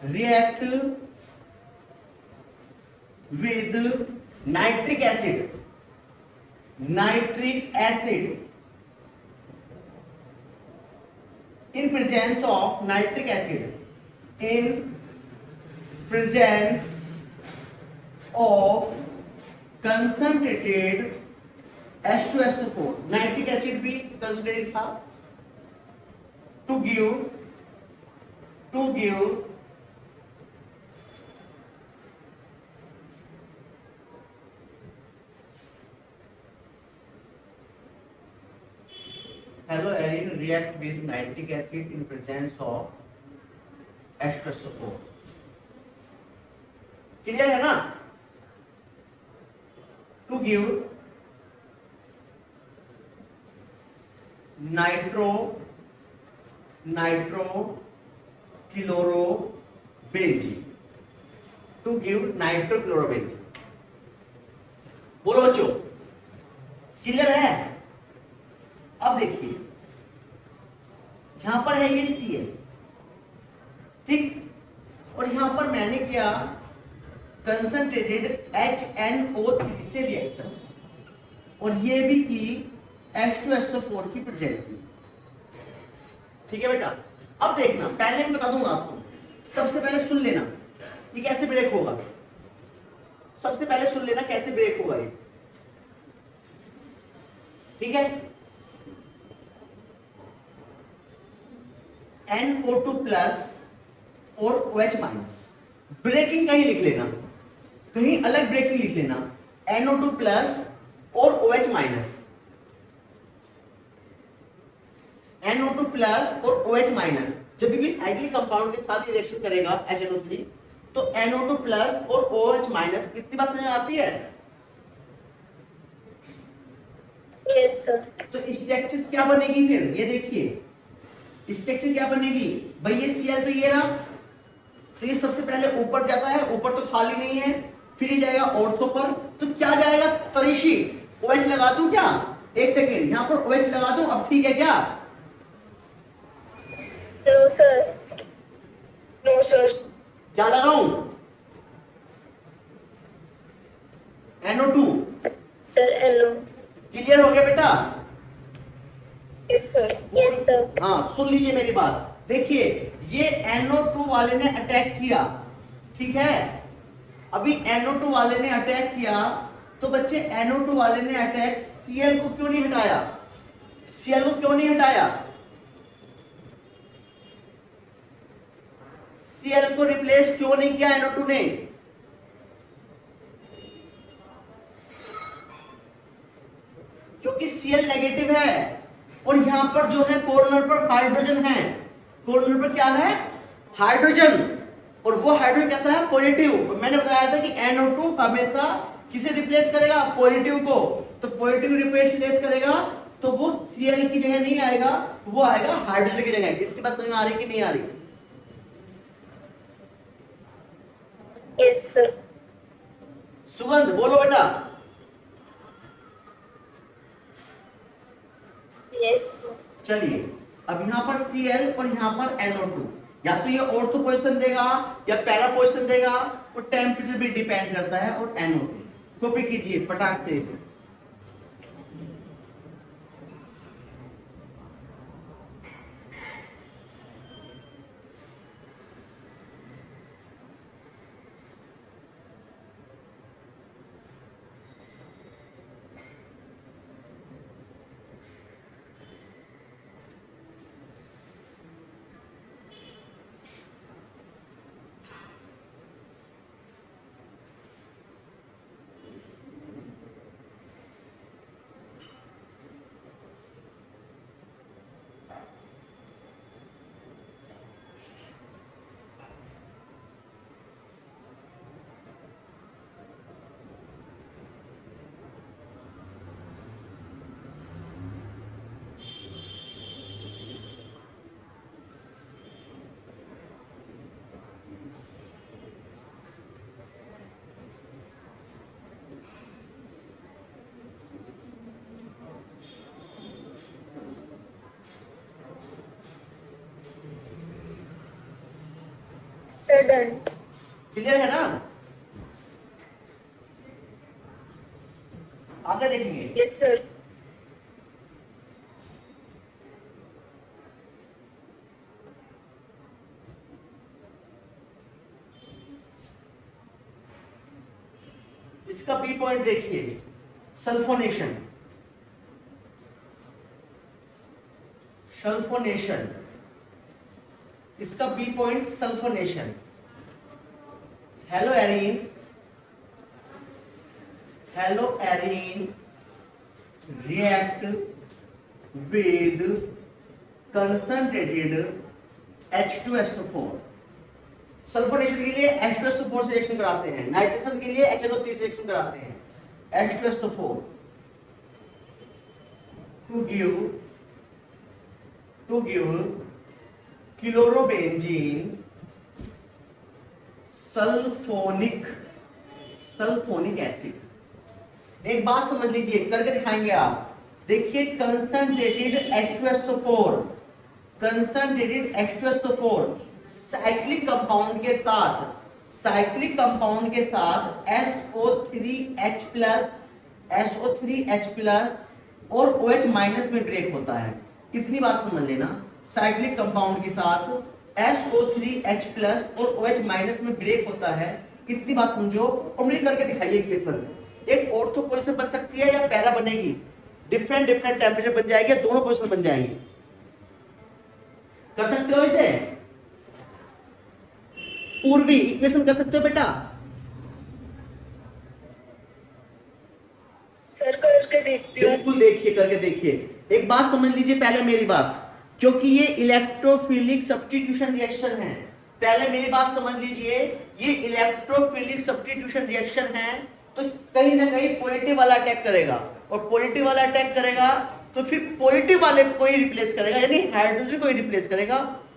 react with nitric acid in presence of nitric acid, in presence of concentrated H2SO4, nitric acid भी considered था to give haloarine react with nitric acid in presence of H2SO4। Clear है ना? to give nitrochlorobenzene, to give nitrochlorobenzene। बोलो बच्चों, clear है? अब देखिए यहां पर है ये Cl, ठीक। और यहां पर मैंने क्या कंसंट्रेटेड HNO3 से रिएक्शन, और ये भी की H2SO4 की प्रेजेंस में। ठीक है बेटा, अब देखना, पहले मैं बता दूंगा आपको, सबसे पहले सुन लेना ये कैसे ब्रेक होगा। सबसे पहले सुन लेना कैसे ब्रेक होगा ये, ठीक है। NO2 प्लस और OH माइनस, ब्रेकिंग कहीं लिख लेना, कहीं अलग ब्रेकिंग लिख लेना, NO2 प्लस और OH माइनस, NO2 प्लस और OH माइनस जब भी साइक्लिक कंपाउंड के साथ रिएक्शन करेगा HNO3, तो NO2 प्लस और OH माइनस, इतनी बात समझ में आती है? Yes sir. तो स्ट्रक्चर क्या बनेगी फिर, ये देखिए स्ट्रक्चर क्या बनेगी भाई, ये Cl तो ये रहा, तो ये सबसे पहले ऊपर जाता है, ऊपर तो खाली नहीं है, फिर ये जाएगा ऑर्थो पर, तो क्या जाएगा तरीशी, OH लगा दूं क्या, एक सेकेंड यहां पर OH लगा दूं, अब ठीक है क्या? No sir. No sir. क्या लगाऊं? NO2। सर एलो। क्लियर हो गया बेटा? Yes sir. Yes sir. हाँ सुन लीजिए मेरी बात, देखिए ये NO2 वाले ने अटैक किया, ठीक है। अभी NO2 वाले ने अटैक किया, तो बच्चे NO2 वाले ने अटैक Cl को क्यों नहीं हटाया, Cl को क्यों नहीं हटाया? Cl को रिप्लेस क्यों नहीं किया NO2 ने? क्योंकि Cl नेगेटिव है, और यहां पर जो है कॉर्नर पर हाइड्रोजन है, कॉर्नर पर क्या है, हाइड्रोजन, और वो हाइड्रोजन कैसा है, पॉजिटिव। मैंने बताया था कि NO2 हमेशा किसे रिप्लेस करेगा, पॉजिटिव को, तो पॉजिटिव रिप्लेस करेगा, तो वो Cl की जगह नहीं आएगा, वो आएगा हाइड्रोजन की जगह। इतनी बात समझ में आ रही कि नहीं आ रही? Yes sir. सुगंध बोलो बेटा। यस। चलिए अब यहाँ पर Cl और यहाँ पर NO2, या तो ये ऑर्थो पोजीशन देगा या पैरा पोजीशन देगा, और टेम्परेचर भी डिपेंड करता है, और NO2 कॉपी कीजिए फटाक से इसे। Sir done. क्लियर है ना? आगे देखेंगे। Yes sir. इसका बी पॉइंट देखिए, सल्फोनेशन, सल्फोनेशन, इसका B point sulphonation. Haloarene, haloarene react with concentrated H2SO4। Sulphonation के लिए H2SO4 से रिएक्शन कराते हैं, नाइट्रेशन के लिए HNO3 से रिएक्शन कराते हैं, H2SO4 to give chlorobenzene sulphonic acid. एक बात समझ लीजिए, करके दिखाएंगे आप, देखिए कंसंट्रेटेड H2SO4, साइक्लिक कंपाउंड के साथ SO3H+ और OH- में ब्रेक होता है। इतनी बात समझ लेना, साइक्लिक कंपाउंड के साथ SO3H+ और OH- में ब्रेक होता है, इतनी बात समझो। और मुझे करके दिखाइए इक्वेशंस। एक ऑर्थो पोजीशन बन सकती है या पैरा बनेगी, डिफरेंट टेम्परेचर बन जाएगी, दोनों पोजीशन बन जाएंगी। कर सकते हो इसे? पूर्वी इक्वेशन कर सकते हो बेटा? सर करके देखती हूँ। बिल्कुल देखिए, करके देखिए। एक बात समझ लीजिए पहले मेरी बात, क्योंकि ये इलेक्ट्रोफिलिक सब्स्टिट्यूशन रिएक्शन है। पहले मेरी बात समझ लीजिए, ये इलेक्ट्रोफिलिक सब्स्टिट्यूशन रिएक्शन है, तो कहीं ना कहीं पॉजिटिव वाला अटैक करेगा, और पॉजिटिव वाला अटैक करेगा तो फिर पॉजिटिव वाले को ही रिप्लेस करेगा, यानी हाइड्रोजन को ही रिप्लेस करेगा,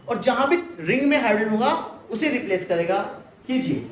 और जहां भी रिंग में हाइड्रोजन होगा उसे रिप्लेस करेगा। कीजिए।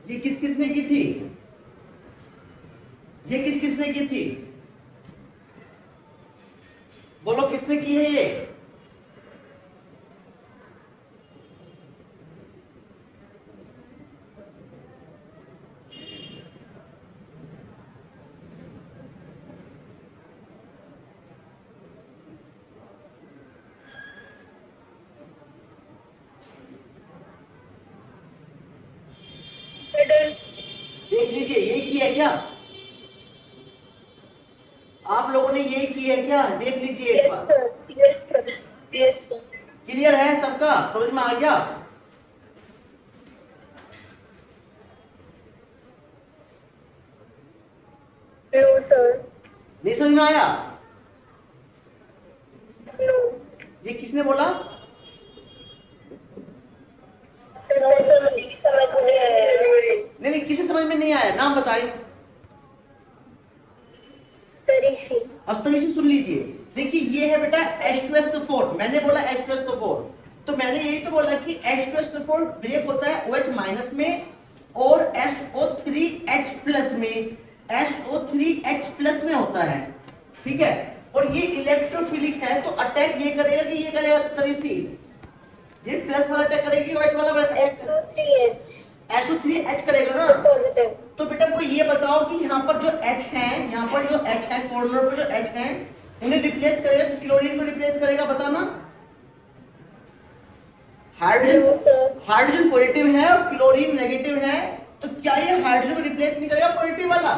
ये किस किसने की थी? ये किस किसने की थी? बोलो किसने की है ये? सर देख लीजिए, ये की है क्या? आप लोगों ने ये की है क्या? देख लीजिए एक यस बार। Sir, yes sir, yes sir. Clear है सबका? समझ में आ गया? नो सर, नहीं समझ में आया? नो ये किसने बोला? सर, मुझे समझ नहीं आया। नहीं, किसे समझ में नहीं आया? नाम बताए। तरीशी। अब तो इसे सुन लीजिए। देखिए ये है बेटा H2SO4, मैंने बोला H2SO4, तो मैंने यही तो बोला कि H2SO4 ब्रेक होता है OH- में और SO3H+ में, SO3H+ में होता है, ठीक है। और ये इलेक्ट्रोफिलिक है, तो अटैक ये करेगा कि ये करेगा तरीसी, ये प्लस वाला अटैक करेगी, OH वाला अटैक SO3H SO3H करेगा ना। पॉजिटिव। तो बेटा को ये बताओ कि यहाँ पर जो H है, यहाँ पर जो H है, कॉर्नर पर जो H है, उन्हें रिप्लेस करेगा कि क्लोरीन को रिप्लेस करेगा? बताना। हाइड्रोजन पॉजिटिव है और क्लोरीन नेगेटिव है, तो क्या ये हाइड्रोजन को रिप्लेस नहीं करेगा पॉजिटिव वाला?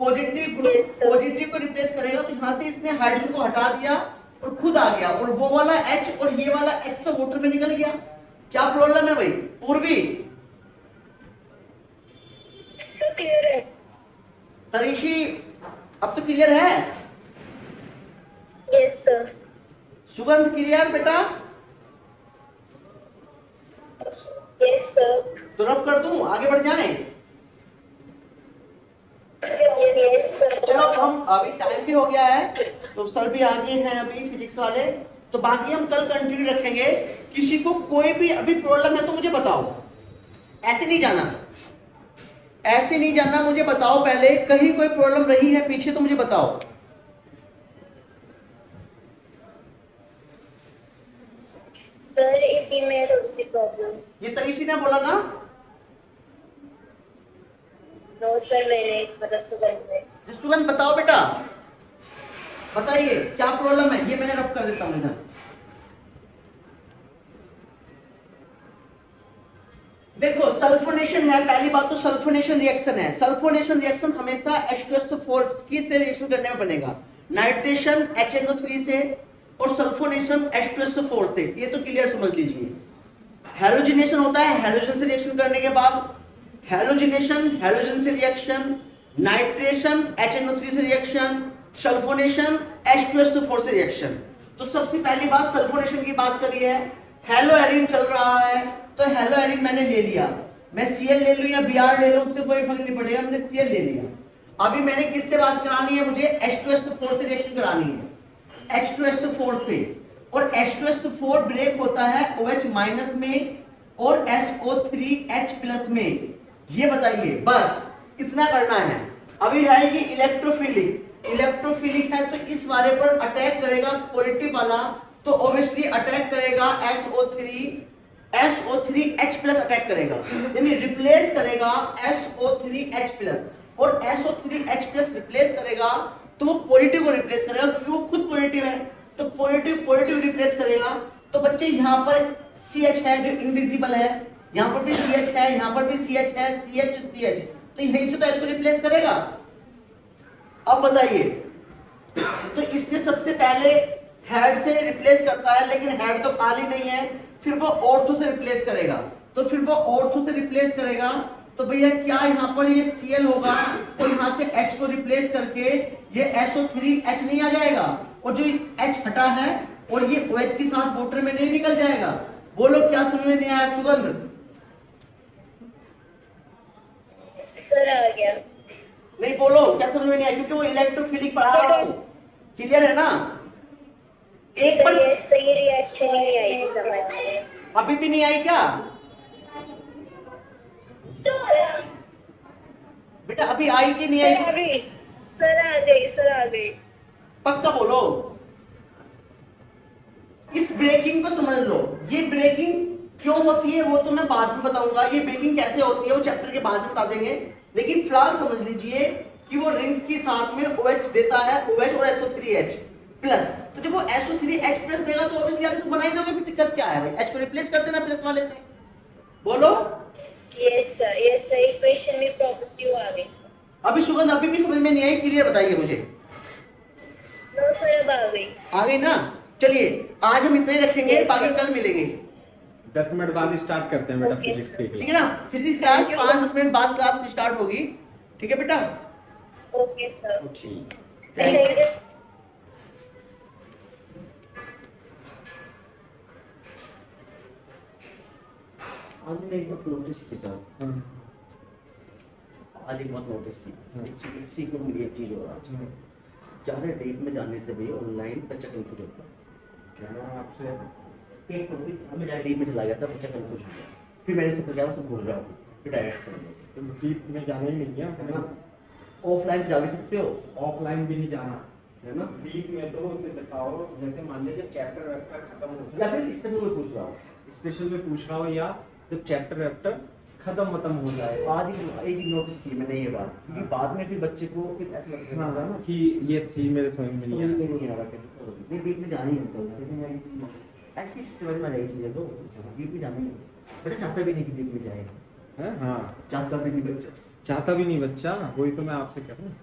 पॉजिटिव को रिप्लेस करेगा, तो यहां से इसने हाइड्रोजन को हटा दिया और खुद आ गया, और वो वाला H और ये वाला H तो वाटर में निकल गया। क्या प्रॉब्लम है भाई? पूर्वी सब क्लियर है? तरीशी अब तो क्लियर है? Yes sir. सुगंध क्लियर बेटा? Yes sir. तो रफ कर दूं, आगे बढ़ जाएं? Yes sir. चलो हम अभी टाइम भी हो गया है, तो सर भी आगे हैं अभी फिजिक्स वाले, तो बाकी हम कल कंटिन्यू रखेंगे। किसी को कोई भी अभी प्रॉब्लम है तो मुझे बताओ, ऐसे नहीं जाना, ऐसे नहीं जाना, मुझे बताओ पहले, कहीं कोई प्रॉब्लम रही है पीछे तो मुझे बताओ। सर इसी में थोड़ी सी प्रॉब्लम। ये तरीसी ने बोला ना? नो सर, मेरे मतलब सुगंध में। सुगंध बताओ बेटा, बताइए क्या प्रॉब्लम है? ये मैंने रफ कर देता हूं इधर। देखो सल्फोनेशन है, पहली बात तो सल्फोनेशन रिएक्शन है। सल्फोनेशन रिएक्शन हमेशा H2SO4 से रिएक्शन करने में बनेगा, नाइट्रेशन HNO3 से और सल्फोनेशन H2SO4 से। ये तो क्लियर समझ लीजिए। हैलोजिनेशन होता है हैलोजन से रिएक्शन करने के बाद, हैलोजिनेशन हैलोजन से रिएक्शन, नाइट्रेशन HNO3 से रिएक्शन, सल्फोनेशन H2SO4 से रिएक्शन। तो सबसे पहली बात सल्फोनेशन की बात करी है। हेलो एरिन चल रहा है तो हेलो एरिन मैंने ले लिया, मैं Cl ले लूं या Br ले लूं उससे कोई फर्क नहीं पड़ेगा, मैंने Cl ले लिया। अभी मैंने किससे बात करानी है? मुझे H2SO4 से रिएक्शन करानी है, H2SO4 से। और H2SO4 ब्रेक होता है OH माइनस में और SO3H प्लस में। ये बताइए, बस इतना करना है। अभी है कि इलेक्ट्रोफिलिक, इलेक्ट्रोफिलिक है तो इस वाले पर अटैक करेगा पॉजिटिव वाला, तो ऑब्वियसली अटैक करेगा SO3H प्लस अटैक करेगा, यानी रिप्लेस करेगा SO3H प्लस। और SO3H प्लस रिप्लेस करेगा तो वो पॉजिटिव को रिप्लेस करेगा क्योंकि वो खुद पॉजिटिव है, तो पॉजिटिव पॉजिटिव रिप्लेस करेगा। तो बच्चे यहाँ पर CH है जो इनविजिबल है, यहाँ पर भी CH है, यहाँ पर भी CH है, CH, तो यहीं से तो H को रिप्लेस करेगा। अब बताइए, तो इसने सबसे पहले हेड से रिप्लेस करता है, लेकिन हेड तो खाली नहीं है, फिर वो ऑर्थो से रिप्लेस करेगा। तो फिर वो ऑर्थो से रिप्लेस करेगा तो भैया क्या यहाँ पर ये Cl होगा और यहाँ से H को रिप्लेस करके ये SO3H नहीं आ जाएगा, और जो H हटा है और ये OH के साथ वाटर में नहीं निकल जाएगा। बोलो क्या समझ में नहीं आया? सुगंध सर आ गया। नहीं बोलो क्या समझ में नहीं आया, क्योंकि वो इलेक्ट्रोफिलिक पढ़ा रहा हूं। क्लियर है ना? एक सर बार ये सही रिएक्शन ही नहीं आई थी समझ में। अभी भी नहीं आई क्या बेटा? अभी आई कि नहीं आई? सर आ गई, सर आ गई, सर आ गई। पक्का बोलो। इस ब्रेकिंग को समझ लो, ये ब्रेकिंग क्यों होती है वो तो मैं बाद में बताऊंगा, ये ब्रेकिंग कैसे होती है वो चैप्टर के बाद में बता देंगे। लेकिन फिलहाल समझ लीजिए कि वो रिंग के साथ में OH देता है, OH और SO3H प्लस। तो जब वो SO3H प्लस देगा तो ऑब्वियसली आप तो बना ही दोगे, फिर दिक्कत क्या है भाई? H को रिप्लेस कर देना प्लस वाले से। बोलो yes sir, yes sir, equation में प्रॉब्लम थी वो आ गई सर। अभी सुगंध अभी भी समझ में नहीं आई? क्लियर बताइए मुझे। नो सर अब आ गई। आ गई ना? चलिए आज हम इतना ही रखेंगे, Yes, बाकी sir. कल मिलेंगे। 10 मिनट बाद स्टार्ट करते हैं बेटा Okay, फिजिक्स sir. के ठीक है ना? Physics class Thank you. 5-10 minute बाद क्लास स्टार्ट होगी। ठीक है बेटा? Okay sir. ठीक। Thank you. आज मैंने एक बात नोटिस की सर, आज एक बात नोटिस की, सीखने को मिली एक चीज हो रहा है। ज़्यादा डेट में जाने से भी ऑनलाइन बच्चा कंफ्यूज होता है। क्या नाम आपसे? एक टॉपिक हमें ज़्यादा डीप में चला गया था, बच्चा कंफ्यूज हो गया, फिर मैंने सब क्या सब भूल गया, फिर डायरेक्ट समझ। तो डीप में जाना ही नहीं है है ना? ऑफलाइन जा भी सकते हो, ऑफलाइन भी नहीं जाना है ना? डीप में। तो उसे बताओ, जैसे मान लीजिए चैप्टर वैप्टर खत्म हो या फिर स्पेशल में पूछ रहा हूँ, स्पेशल में पूछ रहा हूँ, या जब चैप्टर वैप्टर खत्म हो जाए। आज एक नोटिस की मैंने ये बात, क्योंकि बाद में फिर बच्चे को फिर ऐसा लगता है ना कि ये सी मेरे समझ में नहीं समझ में आया। नहीं आ रहा कैसे, नहीं डीप में जाना ही होता है, ऐसी समझ में आ जाएगी चीज़ें, तो डीप में जाना ही नहीं। बच्चा चाहता भी नहीं कि डीप में जाए, हाँ, चाहता भी नहीं बच्चा। चाहता भी नहीं बच्चा, वही तो मैं आपसे कह रहा हूँ।